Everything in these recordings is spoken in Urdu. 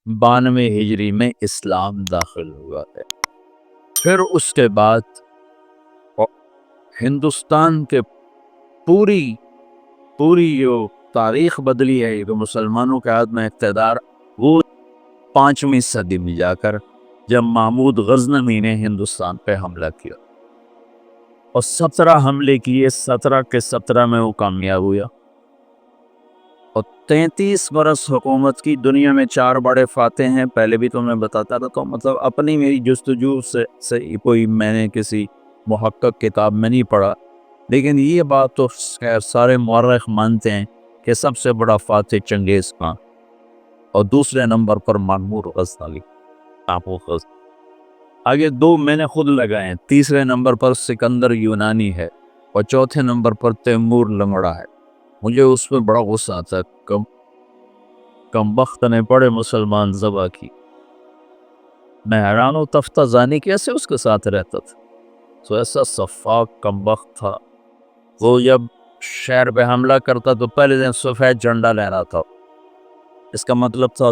92 ہجری میں اسلام داخل ہوا ہے۔ پھر اس کے بعد ہندوستان کے پوری جو تاریخ بدلی ہے جو مسلمانوں کے ہاتھ میں اقتدار، وہ 5ویں صدی میں جا کر جب محمود غزنوی نے ہندوستان پہ حملہ کیا اور 17 حملے کیے، 17 کے 17 میں وہ کامیاب ہوا اور 33 برس حکومت کی۔ دنیا میں 4 بڑے فاتح ہیں، پہلے بھی تو میں بتاتا رہتا ہوں، مطلب اپنی میری جستجو سے کوئی میں نے کسی محقق کتاب میں نہیں پڑھا، لیکن یہ بات تو سارے مورخ مانتے ہیں کہ سب سے بڑا فاتح چنگیز خان اور دوسرے نمبر پر محمود غزنوی۔ آگے 2 میں نے خود لگائے ہیں، تیسرے نمبر پر سکندر یونانی ہے اور چوتھے نمبر پر تیمور لنگڑا ہے۔ مجھے اس پہ بڑا غصہ آتا ہے، کم بخت نے پڑے مسلمان ذبح کی۔ میں حیران و تفتہ زانی کیسے اس کے ساتھ رہتا تھا، تو ایسا صفاق کم بخت تھا۔ وہ جب شہر پہ حملہ کرتا تو پہلے دن سفید جھنڈا لہرا تھا، اس کا مطلب تھا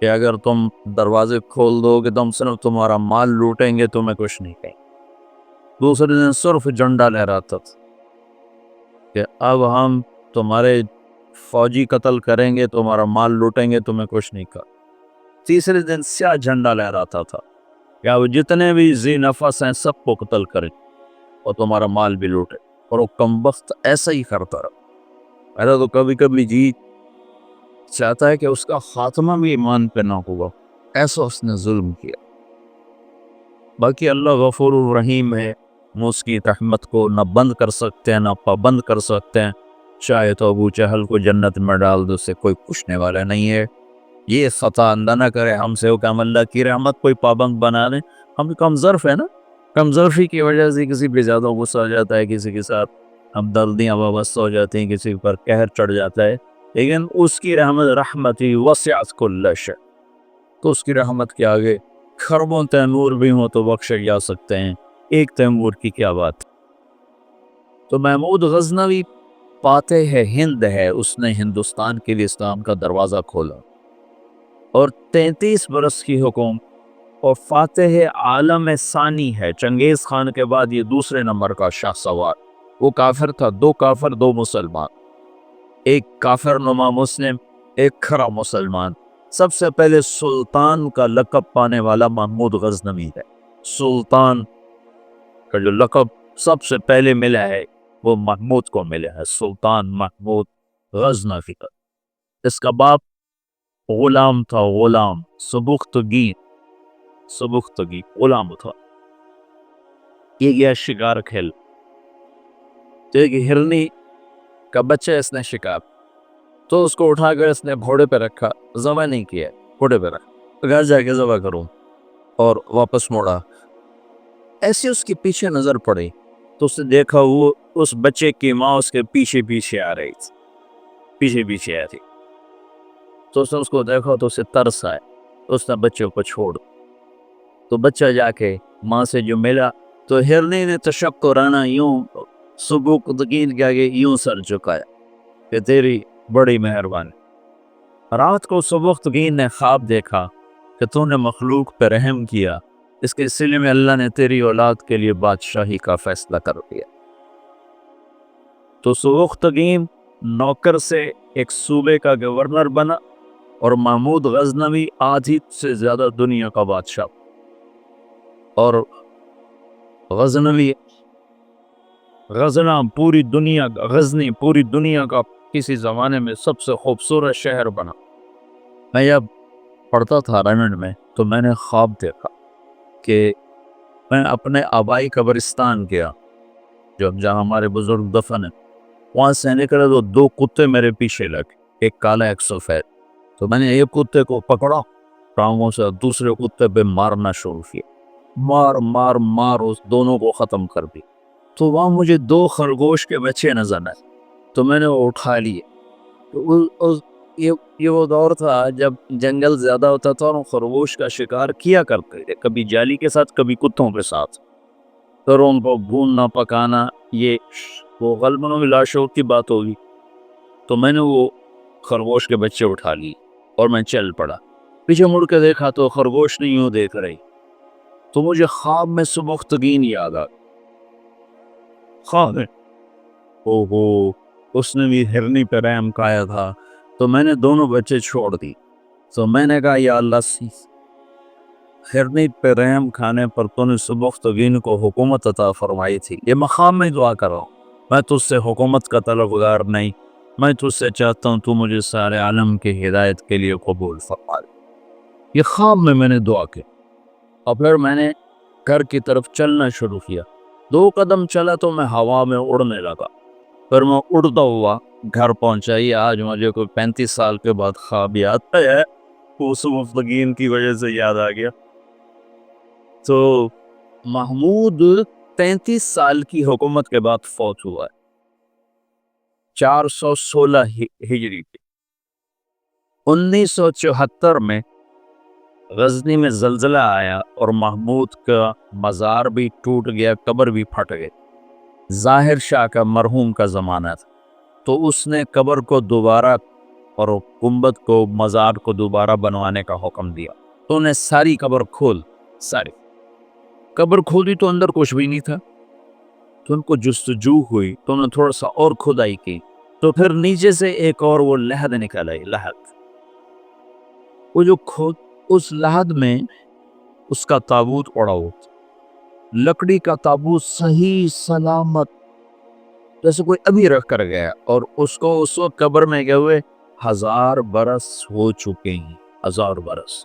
کہ اگر تم دروازے کھول دو گے تو ہم صرف تمہارا مال لوٹیں گے، تمہیں کچھ نہیں کہیں۔ دوسرے دن صرف جھنڈا لہراتا تھا کہ اب ہم تمہارے فوجی قتل کریں گے، تمہارا مال لوٹیں گے، تمہیں کچھ نہیں کہا۔ تیسرے دن سیاہ جھنڈا لہراتا تھا کہ اب جتنے بھی ذی نفس ہیں سب کو قتل کریں اور تمہارا مال بھی لوٹے، اور وہ کمبخت ایسا ہی کرتا رہا۔ ایسا تو کبھی کبھی جی چاہتا ہے کہ اس کا خاتمہ بھی ایمان پہ نہ ہوا، ایسا اس نے ظلم کیا۔ باقی اللہ غفور الرحیم ہے، ہم اس کی رحمت کو نہ بند کر سکتے ہیں نہ پابند کر سکتے ہیں۔ چاہے تو ابو جہل کو جنت میں ڈال دو، سے کوئی پوچھنے والا نہیں ہے۔ یہ خطا اندہ نہ کرے ہم سے کہ ہم اللہ کی رحمت کوئی پابند بنا لیں، ہم کم ظرف ہے نا، کم ظرفی کی وجہ سے کسی پہ زیادہ غصہ ہو جاتا ہے، کسی کے ساتھ ہمدردیاں وابستہ ہو جاتی ہیں، کسی پر قہر چڑھ جاتا ہے، لیکن اس کی رحمتی وسعت کل شیء، تو اس کی رحمت کے آگے خربوں تیمور بھی ہوں تو بخشے جا سکتے ہیں، ایک تیمور کی کیا بات۔ تو محمود غزنوی فاتح ہند ہے، اس نے ہندوستان کے لیے اسلام کا دروازہ کھولا اور 33 برس کی حکومت، اور فاتح عالم ثانی ہے۔ چنگیز خان کے بعد یہ دوسرے نمبر کا شاہ سوار۔ وہ کافر تھا، 2 کافر 2 مسلمان، ایک کافر نما مسلم، ایک کھرا مسلمان۔ سب سے پہلے سلطان کا لقب پانے والا محمود غزنوی ہے۔ سلطان کا جو لقب سب سے پہلے ملا ہے وہ محمود کو ملا ہے، سلطان محمود غزنوی کا۔ اس کا باپ غلام تھا، غلام سبکتگین غلام تھا۔ یہ گیا شکار کھیل، تو ایک ہرنی کا بچہ اس نے شکار، تو اس کو اٹھا کر اس نے گھوڑے پہ رکھا، ذبح نہیں کیا، گھوڑے پہ رکھا، گھر جا کے ذبح کروں، اور واپس موڑا۔ ایسے اس کے پیچھے نظر پڑی تو اس نے دیکھا وہ اس بچے کی ماں اس کے پیچھے آ رہی تھی، تو اس نے اس کو دیکھا تو اسے ترس آئے، تو اس نے بچے کو چھوڑ، تو بچہ جا کے ماں سے جو ملا تو ہرنی نے تشکرانہ یوں سبکتگین کے آگے یوں سر جھکایا کہ تیری بڑی مہربانی۔ رات کو سبکتگین نے خواب دیکھا کہ تو نے مخلوق پہ رحم کیا، اس کے سلسلے میں اللہ نے تیری اولاد کے لیے بادشاہی کا فیصلہ کر دیا۔ تو سبکتگین نوکر سے ایک صوبے کا گورنر بنا اور محمود غزنوی آدھی سے زیادہ دنیا کا بادشاہ، اور غزنی پوری دنیا کا کسی زمانے میں سب سے خوبصورت شہر بنا۔ میں جب پڑھتا تھا رائمنڈ میں تو میں نے خواب دیکھا کہ میں اپنے آبائی قبرستان گیا، جہاں ہمارے بزرگ دفن ہیں، وہاں سے نکلے تو 2 کتے میرے پیچھے لگے، ایک کالا ایک سفید۔ تو میں نے ایک کتے کو پکڑا ٹانگوں سے، دوسرے کتے پہ مارنا شروع کیا، مار اس دونوں کو ختم کر دی۔ تو وہاں مجھے 2 خرگوش کے بچے نظر آئے، تو میں نے وہ اٹھا لیے۔ تو یہ وہ دور تھا جب جنگل زیادہ ہوتا تھا اور خرگوش کا شکار کیا کرتے تھے، کبھی جالی کے ساتھ کبھی کتوں کے ساتھ، پھر ان کو بھوننا پکانا، یہ وہ غالباً لاشوں کی بات ہوگی۔ تو میں نے وہ خرگوش کے بچے اٹھا لیے اور میں چل پڑا۔ پیچھے مڑ کے دیکھا تو خرگوش نہیں یوں دیکھ رہی، تو مجھے خواب میں سبکتگین یاد آ گئی۔ خواب میں اوہو، اس نے بھی ہرنی پہ رحم کایا تھا، تو میں نے دونوں بچے چھوڑ دی۔ تو میں نے کہا یا اللہ، ہرنی پہ رحم کھانے پر تو نے سبکتگین کو حکومت عطا فرمائی تھی، یہ مقام میں دعا کر رہا ہوں، میں تجھ سے حکومت کا طلبگار نہیں، میں تجھ سے چاہتا ہوں تو مجھے سارے عالم کی ہدایت کے لیے قبول فرما دے۔ یہ خواب میں نے دعا کی، اور پھر میں نے گھر کی طرف چلنا شروع کیا۔ 2 قدم چلا تو میں ہوا میں اڑنے لگا، پھر میں اڑتا ہوا گھر پہنچا۔ یہ آج مجھے کوئی 35 سال کے بعد خواب یاد ہے، وہ سبکتگین کی وجہ سے یاد آ گیا۔ تو محمود 33 سال کی حکومت کے بعد فوت ہوا ہے، 416 ہجری کی۔ 1974 میں غزنی میں زلزلہ آیا اور محمود کا مزار بھی ٹوٹ گیا، قبر بھی پھٹ گئی۔ ظاہر شاہ کا مرحوم کا زمانہ تھا، تو اس نے قبر کو دوبارہ اور گنبد کو، مزار کو دوبارہ بنوانے کا حکم دیا۔ تو انہیں ساری قبر ساری قبر کھودی تو اندر کچھ بھی نہیں تھا، تو ان کو جستجو ہوئی، تو انہوں نے تھوڑا سا اور کھدائی کی، تو پھر نیچے سے ایک اور وہ لحد نکل آئی۔ لحد، وہ جو اس لحد میں اس کا تابوت پڑا ہوا، لکڑی کا تابوت صحیح سلامت، جیسے کوئی ابھی رکھ کر گیا، اور اس کو اس وقت قبر میں گئے ہوئے 1000 برس ہو چکے ہیں، 1000 برس۔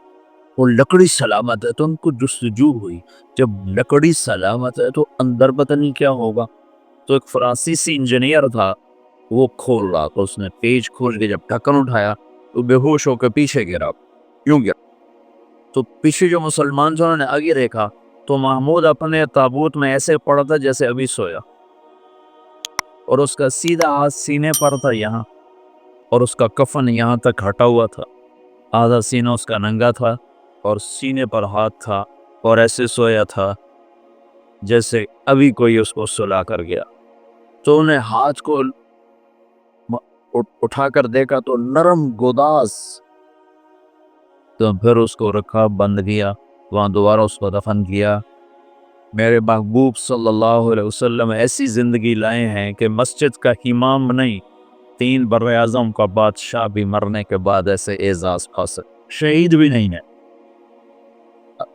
وہ لکڑی سلامت ہے، تو ان کو جستجو ہوئی، جب لکڑی سلامت ہے تو اندر پتہ نہیں کیا ہوگا۔ تو ایک فرانسیسی انجینئر تھا، وہ کھول رہا، تو اس نے پیچ کھول کے جب ڈھکن اٹھایا تو بے ہوش ہو کے پیچھے گرا، یوں گرا۔ تو پیچھے جو مسلمان تھے انہوں نے آگے دیکھا تو محمود اپنے تابوت میں ایسے پڑا تھا جیسے ابھی سویا، اور اس کا سیدھا ہاتھ سینے پر تھا یہاں، اور اس کا کفن یہاں تک ہٹا ہوا تھا، آدھا سینہ اس کا ننگا تھا اور سینے پر ہاتھ تھا، اور ایسے سویا تھا جیسے ابھی کوئی اس کو سلا کر گیا۔ تو انہیں ہاتھ کو اٹھا کر دیکھا تو نرم گوداز، تو پھر اس کو رکھا، بند کیا، وہاں دوبارہ اس کو دفن کیا۔ میرے محبوب صلی اللہ علیہ وسلم ایسی زندگی لائے ہیں کہ مسجد کا امام نہیں، 3 بر اعظم کا بادشاہ بھی مرنے کے بعد ایسے اعزاز پا سکے۔ شہید بھی نہیں ہے،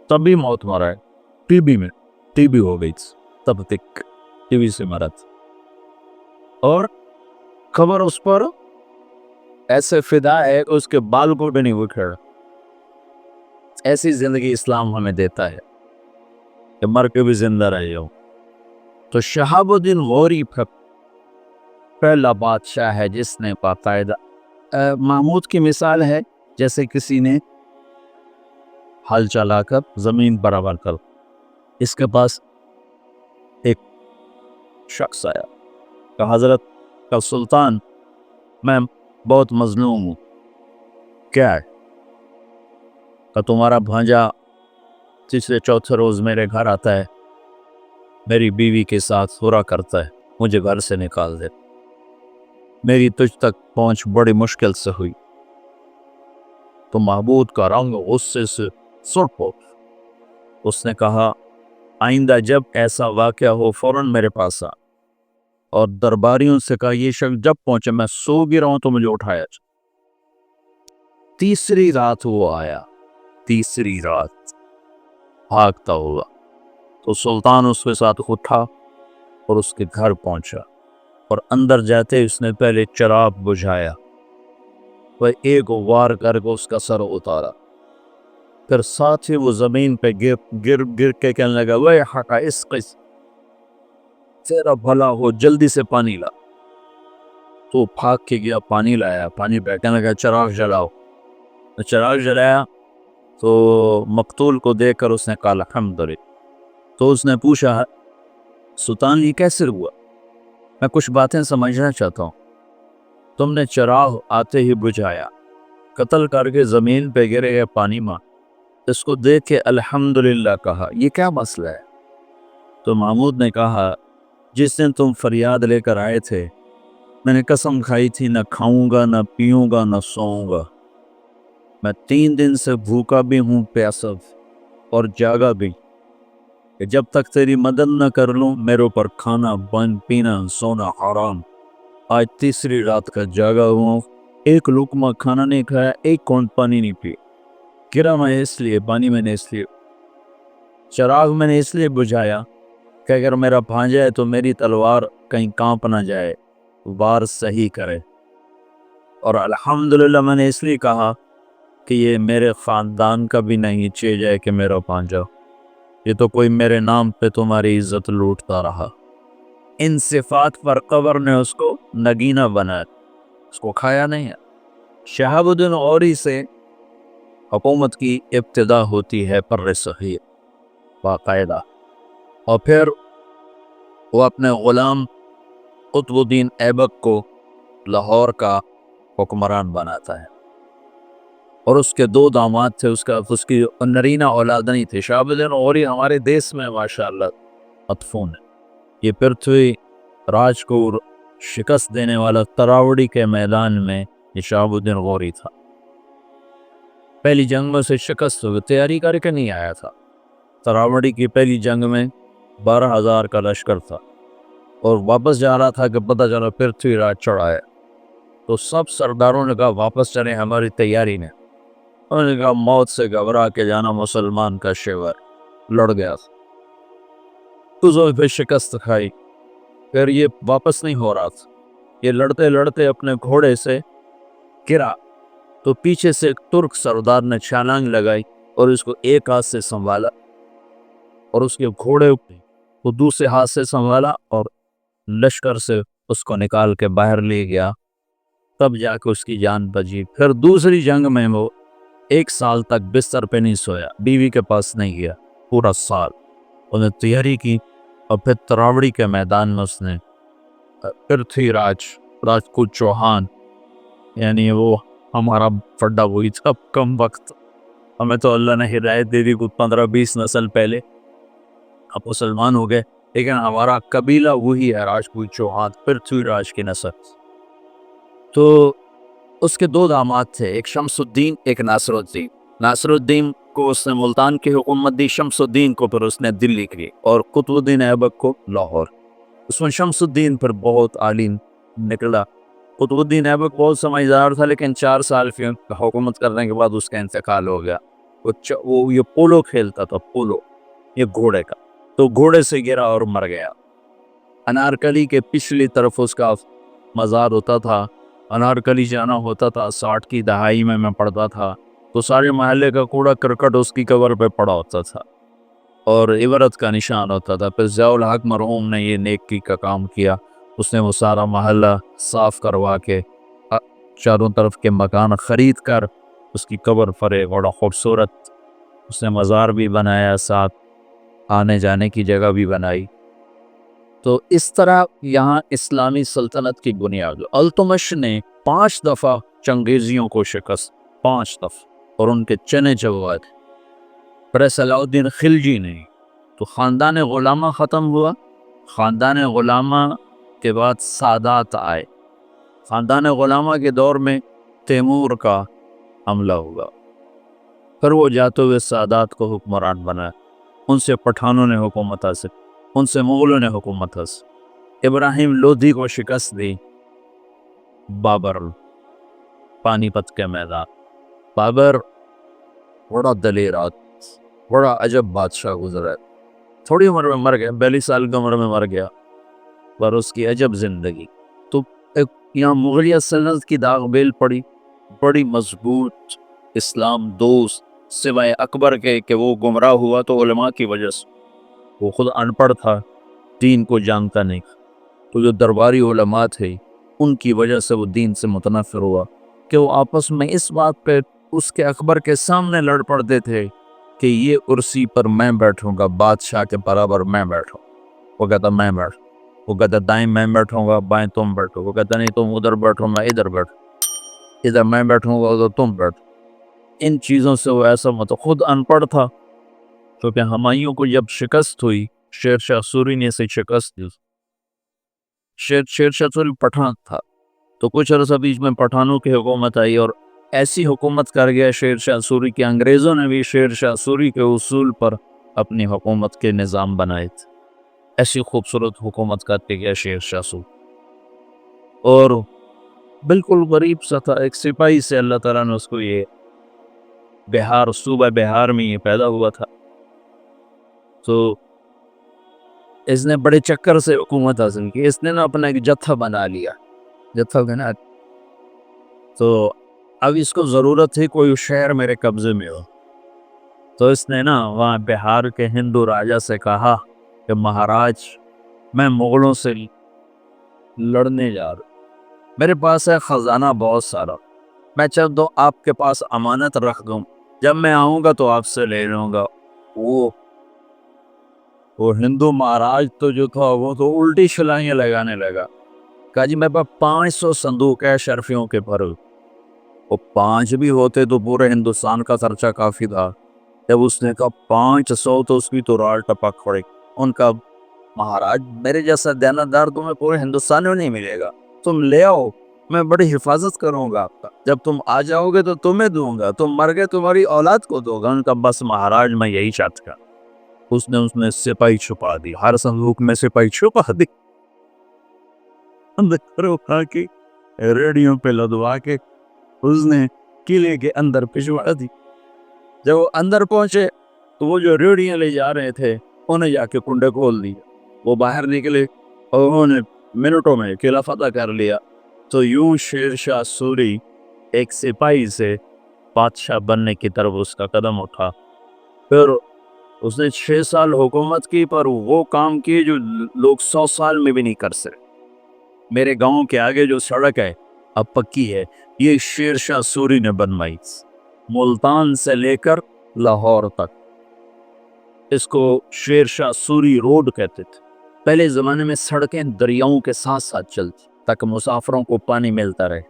تبھی موت مرا ہے، ٹی بی ہو گئی تب تک، ٹی بی سے مرت، اور خبر اس پر ایسے فدا ہے کہ اس کے بال کو بھی نہیں اکھڑا۔ ایسی زندگی اسلام ہمیں دیتا ہے کہ مر کے بھی زندہ رہے ہو۔ تو شہاب الدین غوری پہلا بادشاہ ہے جس نے باقاعدہ محمود کی مثال ہے جیسے کسی نے ہل چلا کر زمین برابر کر، اس کے پاس ایک شخص آیا کہ حضرت کا سلطان، میں بہت مظلوم ہوں، کیا ہے؟ کہ تمہارا بھانجا تیسرے چوتھے روز میرے گھر آتا ہے، میری بیوی کے ساتھ ہورا کرتا ہے، مجھے گھر سے نکال دے، میری تجھ تک پہنچ بڑی مشکل سے ہوئی۔ تو محمود کا رنگ غصے سے سرخ ہو، اس نے کہا آئندہ جب ایسا واقعہ ہو فوراً میرے پاس آ، اور درباریوں سے کہا یہ شخص جب پہنچے، میں سو بھی رہا ہوں تو مجھے اٹھایا۔ تیسری رات وہ آیا، تیسری رات بھاگتا ہوا، تو سلطان اس کے ساتھ اٹھا اور اس کے گھر پہنچا، اور اندر جاتے اس نے پہلے چراغ بجھایا، وہ ایک وار کر کے اس کا سر اتارا، پھر ساتھ ہی وہ زمین پہ گر کے کہنے لگا وہ حقا اس قص، تیرا بھلا ہو، جلدی سے پانی لا۔ تو بھاگ کے گیا، پانی لایا، پانی پہ کہنے لگا چراغ جلاؤ۔ چراغ جلایا تو مقتول کو دیکھ کر اس نے کہا الحمدللہ۔ تو اس نے پوچھا سلطان یہ کیسے ہوا؟ میں کچھ باتیں سمجھنا چاہتا ہوں۔ تم نے چراغ آتے ہی بجھایا، قتل کر کے زمین پہ گرے گئے پانی میں، اس کو دیکھ کے الحمدللہ کہا، یہ کیا مسئلہ ہے؟ تو محمود نے کہا جس دن تم فریاد لے کر آئے تھے میں نے قسم کھائی تھی نہ کھاؤں گا، نہ پیوں گا، نہ سوؤں گا، میں 3 دن سے بھوکا بھی ہوں، پیاسا اور جاگا بھی، کہ جب تک تیری مدد نہ کر لوں میرے اوپر کھانا پینا سونا حرام۔ آج تیسری رات کا جاگا ہوں، ایک لقمہ کھانا نہیں کھایا، ایک کون پانی نہیں پی۔ گرا میں اس لیے، پانی میں نے اس لیے، چراغ میں نے اس لیے بجھایا کہ اگر میرا بھانجا ہے تو میری تلوار کہیں کانپ نہ جائے، وار صحیح کرے۔ اور الحمدللہ میں نے اس لیے کہا کہ یہ میرے خاندان کا بھی نہیں چاہیے جائے کہ میرا بھانجا، یہ تو کوئی میرے نام پہ تمہاری عزت لوٹتا رہا۔ ان صفات پر قبر نے اس کو نگینہ بنایا، اس کو کھایا نہیں ہے۔ شہاب الدین غوری سے حکومت کی ابتدا ہوتی ہے پر صحیح باقاعدہ، اور پھر وہ اپنے غلام قطب الدین ایبک کو لاہور کا حکمران بناتا ہے، اور اس کے 2 داماد تھے، اس کی نرینہ اولاد نہیں تھی۔ شہاب الدین غوری ہمارے دیس میں ماشاءاللہ مدفون ہے۔ یہ پرتھوی راج کو شکست دینے والا تراوڑی کے میدان میں یہ شہاب الدین غوری تھا۔ پہلی جنگ میں سے شکست ہوئی، تیاری کر کے نہیں آیا تھا۔ تراوڑی کی پہلی جنگ میں 12,000 کا لشکر تھا، اور واپس جا رہا تھا کہ پتہ چلا پرتھوی راج چڑھا ہے، تو سب سرداروں نے کہا واپس چلیں، ہماری تیاری نے۔ انہوں نے کہا موت سے گھبرا کے جانا مسلمان کا شیور، لڑ گیا تھا، کزوں پہ شکست کھائی، پھر یہ واپس نہیں ہو رہا تھا۔ یہ لڑتے لڑتے اپنے گھوڑے سے گرا، تو پیچھے سے ایک ترک سردار نے چھلانگ لگائی اور اس کو ایک ہاتھ سے سنبھالا، اور اس کے گھوڑے کو دوسرے ہاتھ سے سنبھالا اور لشکر سے اس کو نکال کے باہر لے گیا، تب جا کے اس کی جان بچی۔ پھر دوسری جنگ میں وہ 1 سال تک بستر پہ نہیں سویا، بیوی کے پاس نہیں گیا، پورا سال انہیں تیاری کی، اور پھر تراوڑی کے میدان میں اس نے پرتھوی راجپوت چوہان، یعنی وہ ہمارا پڈا وہی تھا کم وقت، ہمیں تو اللہ نے ہدایت دے دی کچھ 15-20 نسل پہلے، اب مسلمان ہو گئے، لیکن ہمارا قبیلہ وہی ہے راجپوت چوہان، پرتھوی راج کی نسل۔ تو اس کے 2 داماد تھے، ایک شمس الدین، ایک ناصر الدین۔ ناصر الدین کو اس نے ملتان کی حکومت دی، شمس الدین کو پھر اس نے دلی کی، اور قطب الدین ایبک کو لاہور۔ اس میں شمس الدین پر بہت عالم نکلا۔ قطب الدین ایبک بہت سمجھدار تھا، لیکن 4 سال کی حکومت کرنے کے بعد اس کا انتقال ہو گیا۔ وہ یہ پولو کھیلتا تھا، پولو، یہ گھوڑے کا، تو گھوڑے سے گرا اور مر گیا۔ انارکلی کے پچھلی طرف اس کا مزار ہوتا تھا، انارکلی جانا ہوتا تھا، 60 کی دہائی میں پڑھتا تھا، تو سارے محلے کا کوڑا کرکٹ اس کی قبر پہ پڑا ہوتا تھا اور عبرت کا نشان ہوتا تھا۔ پھر ضیاء الحق مرحوم نے یہ نیکی کا کام کیا، اس نے وہ سارا محلہ صاف کروا کے چاروں طرف کے مکان خرید کر اس کی قبر پر ایک بڑا خوبصورت اس نے مزار بھی بنایا، ساتھ آنے جانے کی جگہ بھی بنائی۔ تو اس طرح یہاں اسلامی سلطنت کی بنیاد۔ التمش نے 5 دفعہ چنگیزیوں کو شکست، 5 دفعہ، اور ان کے چنے چبوائے تھے۔ پھر صلاح الدین خلجی نے، تو خاندان غلامہ ختم ہوا، خاندان غلامہ کے بعد سادات آئے، خاندان غلامہ کے دور میں تیمور کا حملہ ہوا، پھر وہ جاتے ہوئے سادات کو حکمران بنا، ان سے پٹھانوں نے حکومت حاصل، ان سے مغلوں نے حکومت حاصل۔ ابراہیم لودھی کو شکست دی بابر، پانی پت کے میدان۔ بابر بڑا دلیر آدمی، بڑا عجب بادشاہ گزرا، تھوڑی عمر میں مر گیا، 42 سال کی عمر میں مر گیا، پر اس کی عجب زندگی۔ تو یہاں مغلیہ سلطنت کی داغ بیل پڑی، بڑی مضبوط اسلام دوست، سوائے اکبر کے کہ وہ گمراہ ہوا تو علماء کی وجہ سے، وہ خود ان پڑھ تھا، دین کو جانتا نہیں، تو جو درباری علماء تھے ان کی وجہ سے وہ دین سے متنفر ہوا، کہ وہ آپس میں اس بات پہ اس کے اکبر کے سامنے لڑ پڑتے تھے کہ یہ کرسی پر میں بیٹھوں گا، بادشاہ کے برابر میں بیٹھوں، وہ کہتا میں بیٹھ، وہ کہتا دائیں میں بیٹھوں گا، بائیں تم بیٹھو، وہ کہتا نہیں تم ادھر بیٹھو میں ادھر بیٹھوں، ادھر میں بیٹھوں گا ادھر تم بیٹھو۔ ان چیزوں سے وہ ایسا خود ان پڑھ تھا، کیونکہ ہمایوں کو جب شکست ہوئی، شیر شاہ سوری نے اسے شکست دی، شیر شاہ سوری پٹھان تھا، تو کچھ عرصہ بیچ میں پٹھانوں کی حکومت آئی، اور ایسی حکومت کر گیا شیر شاہ سوری کہ انگریزوں نے بھی شیر شاہ سوری کے اصول پر اپنی حکومت کے نظام بنائے تھے. ایسی خوبصورت حکومت کرتے گیا شیر شاہ سوری, اور بالکل غریب سا تھا, ایک سپاہی سے اللہ تعالیٰ نے اس کو یہ بہار, صوبہ بہار میں یہ پیدا ہوا تھا. تو اس نے بڑے چکر سے حکومت حاصل کی. اس نے نا اپنا ایک جتھا بنا لیا, جتھا بنا, تو اب اس کو ضرورت تھی کوئی شہر میرے قبضے میں ہو. تو اس نے نا وہاں بہار کے ہندو راجا سے کہا کہ مہاراج میں مغلوں سے لڑنے جا رہا ہوں, میرے پاس ہے خزانہ بہت سارا, میں چاہ دو آپ کے پاس امانت رکھ دوں, جب میں آؤں گا تو آپ سے لے لوں گا. وہ ہندو مہاراج تو جو تھا وہ تو الٹی چھلانگیں لگانے لگا. کہا جی میرے پاس 500 صندوق ہے شرفیوں کے بھرے. وہ 5 بھی ہوتے تو پورے ہندوستان کا خرچہ کافی تھا. جب اس نے کہا 500 تو اس کی تو رال ٹپک پڑی. ان کا مہاراج میرے جیسا دیانتدار تمہیں پورے ہندوستان میں نہیں ملے گا, تم لے آؤ, میں بڑی حفاظت کروں گا آپ کا, جب تم آ جاؤ گے تو تمہیں دوں گا, تم مر گئے تمہاری اولاد کو دوں گا. ان کا بس مہاراج میں یہی چاہتا تھا. اس نے سپاہی چھپا دی, ہر صندوق میں سپاہی چھپا دی, اندر کے ریڑیوں پہ لدوا کے اس نے قلعے کے اندر پھجوا دی. جب وہ اندر پہنچے تو وہ جو ریڑیاں لے جا رہے تھے انہیں جا کے کنڈے کھول دیے. وہ باہر نکلے اور انہوں نے منٹوں میں قلعہ فتح کر لیا. تو یوں شیر شاہ سوری ایک سپاہی سے بادشاہ بننے کی طرف اس کا قدم اٹھا. پھر اس نے 6 سال حکومت کی, پر وہ کام کیے جو لوگ 100 سال میں بھی نہیں کر سکتے. میرے گاؤں کے آگے جو سڑک ہے اب پکی ہے, یہ شیر شاہ سوری نے بنوائی, ملتان سے لے کر لاہور تک. اس کو شیر شاہ سوری روڈ کہتے تھے. پہلے زمانے میں سڑکیں دریاؤں کے ساتھ ساتھ چلتی تاکہ مسافروں کو پانی ملتا رہے.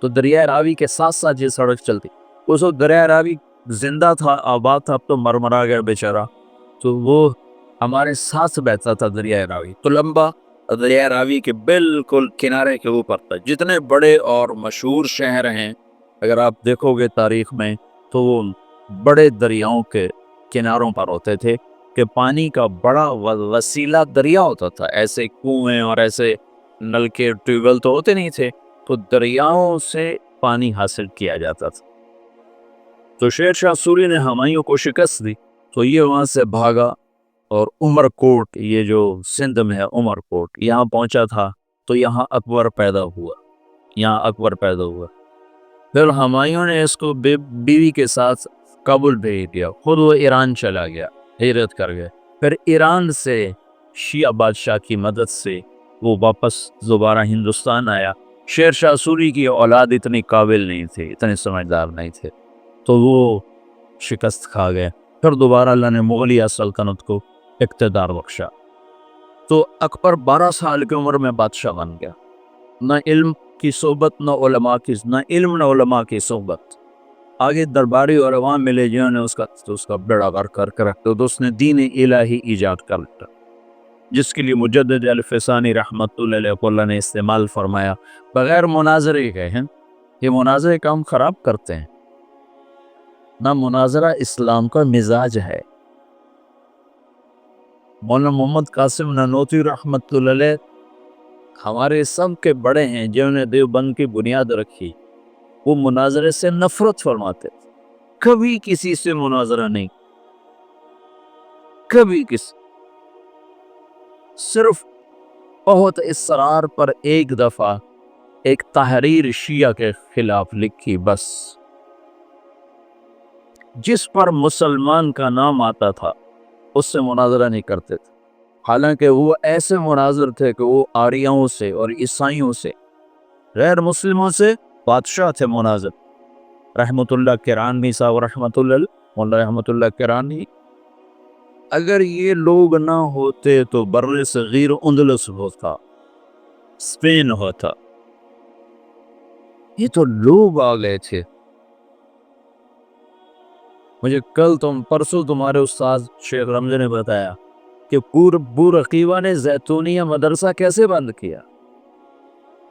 تو دریائے راوی کے ساتھ ساتھ یہ سڑک چلتی. اس وقت دریائے راوی زندہ تھا, آباد تھا, اب تو مرمرا گیا بیچارہ. تو وہ ہمارے ساتھ بہتا تھا دریائے راوی, تو لمبا دریائے راوی کے بالکل کنارے کے اوپر تھا. جتنے بڑے اور مشہور شہر ہیں اگر آپ دیکھو گے تاریخ میں تو وہ بڑے دریاؤں کے کناروں پر ہوتے تھے, کہ پانی کا بڑا وسیلہ دریا ہوتا تھا. ایسے کنویں اور ایسے نل کے ٹیوب ویل تو ہوتے نہیں تھے, تو دریاؤں سے پانی حاصل کیا جاتا تھا. تو شیر شاہ سوری نے ہمایوں کو شکست دی, تو یہ وہاں سے بھاگا اور عمر کوٹ, یہ جو سندھ میں ہے عمر کوٹ, یہاں پہنچا تھا. تو یہاں اکبر پیدا ہوا. پھر ہمایوں نے اس کو بیوی کے ساتھ کابل بھیج دیا, خود وہ ایران چلا گیا, ہجرت کر گیا. پھر ایران سے شیعہ بادشاہ کی مدد سے وہ واپس دوبارہ ہندوستان آیا. شیر شاہ سوری کی اولاد اتنی قابل نہیں تھی, اتنے سمجھدار نہیں تھے, تو وہ شکست کھا گئے. پھر دوبارہ اللہ نے مغلیہ سلطنت کو اقتدار بخشا. تو اکبر 12 سال کی عمر میں بادشاہ بن گیا. نہ علم کی صحبت, نہ علماء کی صحبت. آگے درباری اور عوام ملے جنہوں نے اس کا بیڑا غرق کر کے رکھا. تو اس نے دین الہی ایجاد کر لیا, جس کے لیے مجدد الفسانی رحمت اللہ کو اللہ نے استعمال فرمایا. بغیر مناظرے کے ہیں, یہ مناظرے کام خراب کرتے ہیں. نہ مناظرہ اسلام کا مزاج ہے. مولانا محمد قاسم نانوتوی رحمت اللہ علیہ ہمارے سب کے بڑے ہیں جنہوں نے دیوبند کی بنیاد رکھی. وہ مناظرے سے نفرت فرماتے تھے, کبھی کسی سے مناظرہ نہیں, کبھی کسی, صرف بہت اصرار پر ایک دفعہ ایک تحریر شیعہ کے خلاف لکھی بس, جس پر مسلمان کا نام آتا تھا اس سے مناظرہ نہیں کرتے تھے. حالانکہ وہ ایسے مناظر تھے کہ وہ آریاؤں سے اور عیسائیوں سے, غیر مسلموں سے بادشاہ تھے مناظر. رحمت اللہ کرانی صاحب رحمت اللہ کرانی, اگر یہ لوگ نہ ہوتے تو بر صغیر اندلس ہوتا, اسپین ہوتا. یہ تو لوگ آ گئے تھے. مجھے پرسوں تمہارے استاد شیخ رمضان نے بتایا کہ بورقیوہ نے زیتونیہ مدرسہ کیسے بند کیا.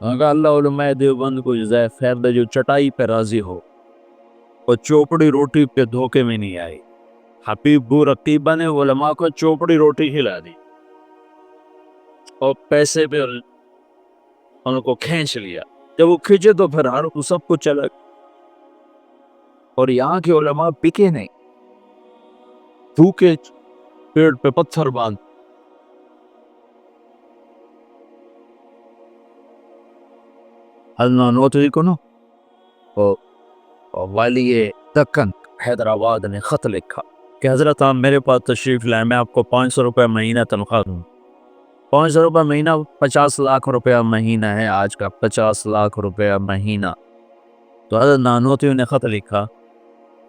اللہ علماء دیوبند کو جزائے خیر دے جو چٹائی پہ راضی ہو. وہ چوپڑی روٹی پہ دھوکے میں نہیں آئی. حبیب بو رقیبہ نے علماء کو چوپڑی روٹی کھلا دی اور پیسے پہ ان کو کھینچ لیا. جب وہ کھینچے تو پھر ہر سب کو چلا. اور یہاں کے علماء پکے نہیں, بھوکے پیڑ پہ پتھر باندھ. نوتوی کو نا والی دکن حیدرآباد نے خط لکھا کہ حضرت آپ میرے پاس تشریف لائیں, میں آپ کو 500 روپے مہینہ تنخواہ دوں. 500 روپے مہینہ 50 لاکھ روپیہ مہینہ ہے آج کا, 50 لاکھ روپیہ مہینہ. تو حضرت نانوتوی نے خط لکھا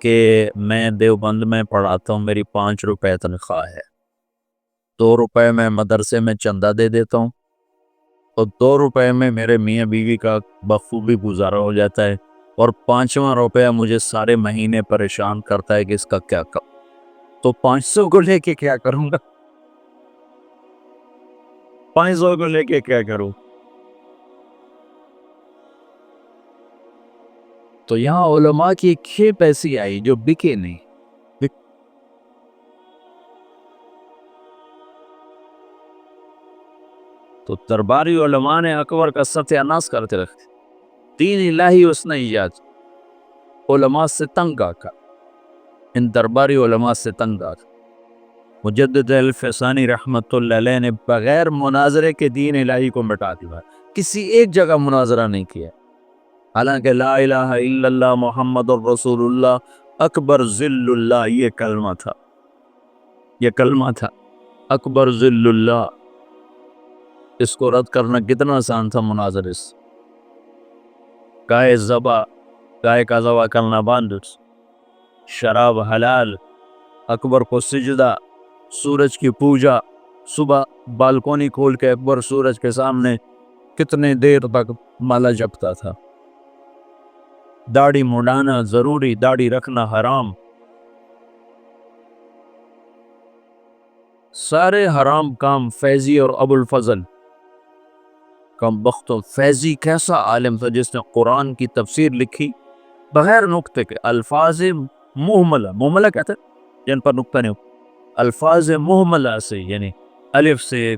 کہ میں دیوبند میں پڑھاتا ہوں, میری 5 روپے تنخواہ ہے, 2 روپے میں مدرسے میں چندہ دے دیتا ہوں, اور 2 روپے میں میرے میاں بیوی کا بخوبی گزارا ہو جاتا ہے, اور 5واں روپیہ مجھے سارے مہینے پریشان کرتا ہے کہ اس کا کیا کروں. تو 500 کو لے کے کیا کروں گا, 500 کو لے کے کیا کروں. تو یہاں علماء کی ایک کھیپ ایسی آئی جو بکے نہیں. تو درباری علماء نے اکبر کا ستیہ ناش کرتے رکھتے. دین الہی اس نے ایجاد, علماء سے تنگ آ کر, ان درباری علماء سے تنگ آ کر مجدد الفسانی رحمت اللہ علیہ نے بغیر مناظرے کے دین الہی کو مٹا دیا. کسی ایک جگہ مناظرہ نہیں کیا, حالانکہ لا الہ الا اللہ محمد الرسول اللہ اکبر ذل اللہ یہ کلمہ تھا, یہ کلمہ تھا اکبر ذل اللہ. اس کو رد کرنا کتنا آسان تھا مناظرے سے. گائے ذبح, گائے کا ذبح کرنا بند, شراب حلال, اکبر کو سجدہ, سورج کی پوجا. صبح بالکونی کھول کے اکبر سورج کے سامنے کتنے دیر تک مالا جپتا تھا. داڑھی مڈانا ضروری, داڑھی رکھنا حرام, سارے حرام کام. فیضی اور ابو الفضل کم بخت. فیضی کیسا عالم تھا جس نے قرآن کی تفسیر لکھی بغیر نقطے کے, الفاظ محملہ, محملہ کہتے ہیں جن پر نقطہ نہیں, الفاظ محملہ سے, یعنی الف سے,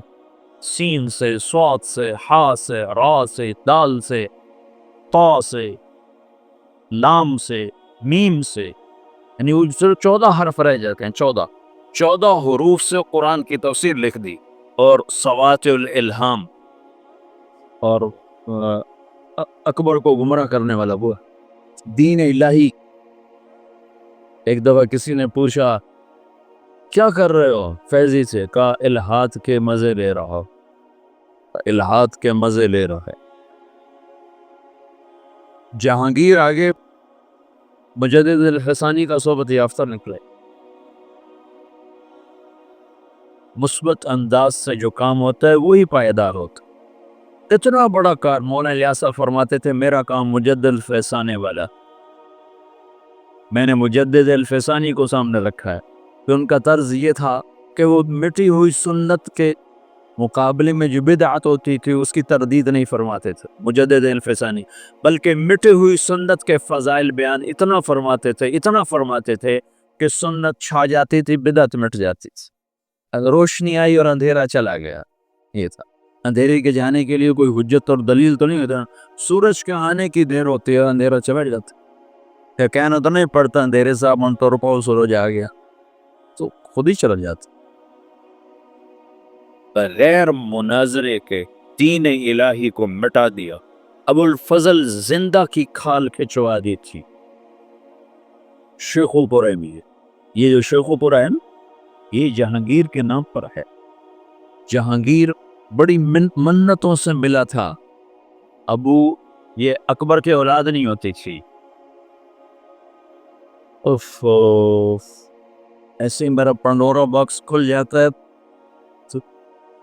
سین سے, صاد سے, ہا سے, را سے, دال سے, طا سے, لام سے, میم سے, یعنی وہ 14 حرف رہ جاتے ہیں, 14 حروف سے قرآن کی تفسیر لکھ دی. اور سواتع الالہام, اور اکبر کو گمراہ کرنے والا وہ دین الہی. ایک دفعہ کسی نے پوچھا کیا کر رہے ہو فیضی سے, کہا الہات کے مزے لے رہا ہو, الہات کے مزے لے رہا ہے. جہانگیر آگے مجدد الفسانی کا صحبت یافتہ نکلے. مثبت انداز سے جو کام ہوتا ہے وہی پائیدار ہوتا. اتنا بڑا کار مولانا الیاس فرماتے تھے میرا کام مجدد الفسانی والا, میں نے مجدد الفسانی کو سامنے رکھا ہے. کہ ان کا طرز یہ تھا کہ وہ مٹی ہوئی سنت کے مقابلے میں جو بدعت ہوتی تھی اس کی تردید نہیں فرماتے تھے مجدد الفسانی, بلکہ مٹی ہوئی سنت کے فضائل بیان اتنا فرماتے تھے کہ سنت چھا جاتی تھی, بدعت مٹ جاتی تھی. روشنی آئی اور اندھیرا چلا گیا. یہ تھا اندھیرے کے جانے کے لیے کوئی حجت اور دلیل تو نہیں ہوتا, سورج کے آنے کی دیر ہوتی ہے اندھیرا چمٹ جاتا. کہنا تو نہیں پڑتا اندھیرے سے من طور پر سورج آ گیا, تو خود ہی چلا جاتا. بغیر مناظرے کے دین الہی کو مٹا دیا. ابو الفضل زندہ کی کھال کھچوا دی تھی. شیخو پورے میں یہ جو شیخو پورا ہے نا, یہ جہانگیر کے نام پر ہے. جہانگیر بڑی منتوں سے ملا تھا. ابو یہ اکبر کے اولاد نہیں ہوتی تھی. ایسے میرا پنڈورا باکس کھل جاتا ہے تو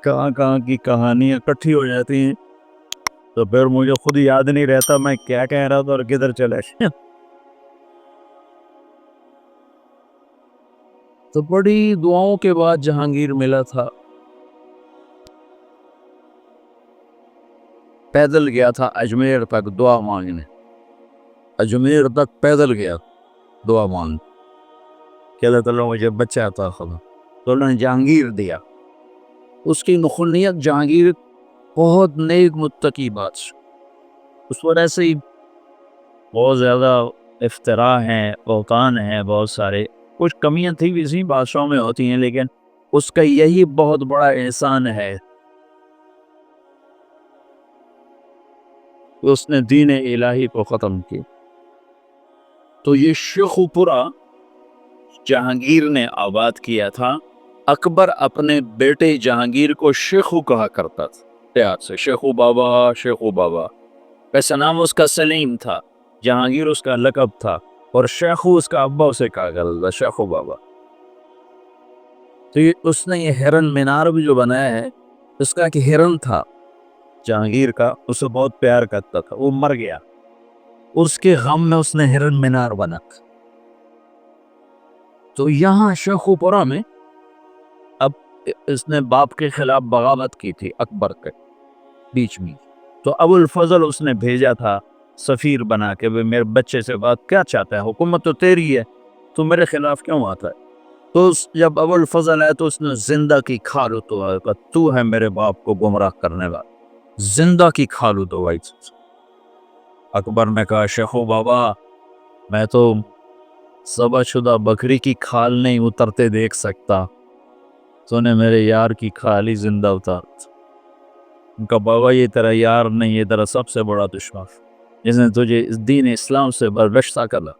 کہاں کی کہانیاں اکٹھی ہو جاتی ہیں, تو پھر مجھے خود یاد نہیں رہتا میں کیا کہہ رہا تھا اور کدھر چلے. تو بڑی دعاؤں کے بعد جہانگیر ملا تھا. پیدل گیا تھا اجمیر تک دعا مانگنے, اجمیر تک پیدل گیا. دعا مانگ کہ اللہ تعالیٰ مجھے بچہ عطا فرما. تو اللہ نے جہانگیر دیا. اس کی نخلیت جہانگیر بہت نیک متقی بادشاہ. اس پر ایسے ہی بہت زیادہ افتراء ہیں، بہتان ہیں، بہت سارے کچھ کمیاں تھی بھی اسی بادشاہوں میں ہوتی ہیں، لیکن اس کا یہی بہت بڑا احسان ہے کہ اس نے دین الہی کو ختم کیا. تو یہ شیخو پورا جہانگیر نے آباد کیا تھا. اکبر اپنے بیٹے جہانگیر کو شیخو کہا کرتا تھا، پیار سے شیخو بابا، شیخو بابا. ویسے نام اس کا سلیم تھا، جہانگیر اس کا لقب تھا، اور شیخو اس کا ابا اسے کہا کرتا تھا، شیخو بابا. تو اس نے یہ ہرن مینار بھی جو بنایا ہے، اس کا ایک ہرن تھا جہانگیر کا، اسے بہت پیار کرتا تھا، وہ مر گیا. اس کے غم میں اس نے ہرن مینار بنا. تو یہاں شیخو پورا میں اب اس نے باپ کے خلاف بغاوت کی تھی اکبر کے بیچ میں. تو ابو الفضل اس نے بھیجا تھا سفیر بنا کے، میرے بچے سے بات کیا چاہتا ہے، حکومت تو تیری ہے، تو میرے خلاف کیوں آتا ہے. تو جب ابو الفضل آئے تو اس نے زندہ کی کھالو تو ہے میرے باپ کو گمراہ کرنے والا، زندہ کی کھالو تو بھائی. اکبر نے کہا شیخو بابا میں تو ذبح شدہ بکری کی کھال نہیں اترتے دیکھ سکتا، تو نے میرے یار کی کھال ہی زندہ اتار. ان کا بابا یہ تیرا یار نہیں، یہ تیرا سب سے بڑا دشمن جس نے تجھے اس دین اسلام سے برگشتہ کرا.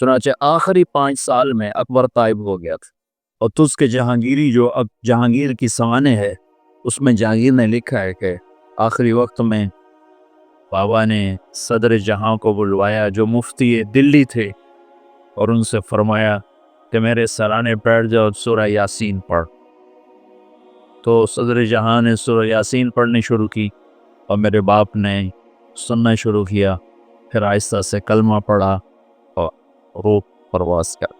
چنانچہ آخری 5 سال میں اکبر طائب ہو گیا تھا. اور تجھ کے جہانگیری جو اب جہانگیر کی سوانح ہے، اس میں جہانگیر نے لکھا ہے کہ آخری وقت میں بابا نے صدر جہاں کو بلوایا جو مفتی دلی تھے، اور ان سے فرمایا کہ میرے سرانے بیٹھ جاؤ، سورہ یاسین پڑھ. تو صدر جہاں نے سورہ یاسین پڑھنی شروع کی اور میرے باپ نے سننا شروع کیا. پھر آہستہ سے کلمہ پڑھا اور روح پرواز کر.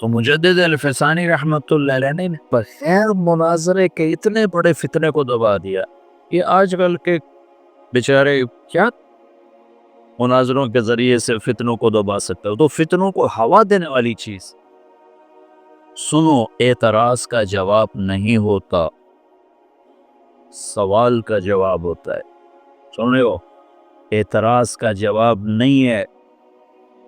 تو مجدد الفسانی رحمت اللہ علیہ نے بغیر مناظرے کے اتنے بڑے فتنے کو دبا دیا. یہ آج کل کے بیچارے کیا مناظروں کے ذریعے سے فتنوں کو دبا سکتے ہو، تو فتنوں کو ہوا دینے والی چیز. سنو، اعتراض کا جواب نہیں ہوتا، سوال کا جواب ہوتا ہے. سن رہے ہو، اعتراض کا جواب نہیں ہے.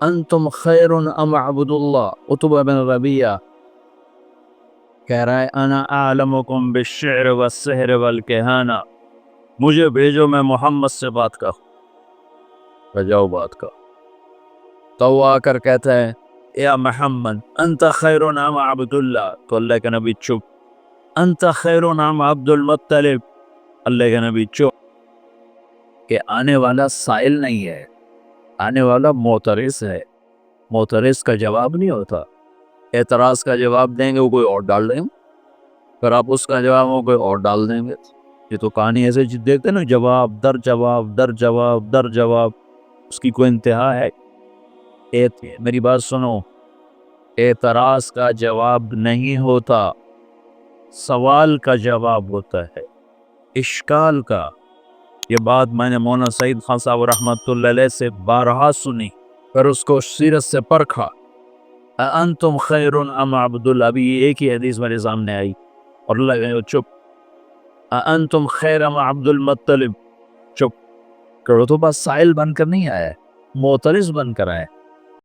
انتم خیر ام عبد اللہ، عتبہ بن ربیعہ کہہ رہا ہے انا اعلمکم بالشعر والسحر والکہانہ، مجھے بھیجو میں محمد سے بات کروں. جاؤ بات کا. تو وہ آ کر کہتا ہے یا محمد انت خیر ام عبد اللہ، تو اللہ کے نبی چپ. انت خیر ام عبد المطلب، اللہ کے نبی چپ. کہ آنے والا سائل نہیں ہے، آنے والا معترض ہے. معترض کا جواب نہیں ہوتا. اعتراض کا جواب دیں گے وہ کوئی اور ڈال دیں گے، پھر آپ اس کا جواب وہ کوئی اور ڈال دیں گے. یہ تو کہانی ایسے دیکھتے نا، جواب در جواب در جواب در جواب، اس کی کوئی انتہا ہے. میری بات سنو، اعتراض کا جواب نہیں ہوتا، سوال کا جواب ہوتا ہے، اشکال کا. یہ بات میں نے مولانا سعید خان صاحب رحمۃ اللہ علیہ سے بارہا سنی، پھر اس کو سیرت سے پرکھا. انتم خیر ام عبد اللہ، ابھی ایک ہی حدیث میرے سامنے آئی اور اللہ گئے چپ. انتم خیر ام عبد المطلب، چپ کرو. تو بس سائل بن کر نہیں آیا ہے، معترض بن کر آیا.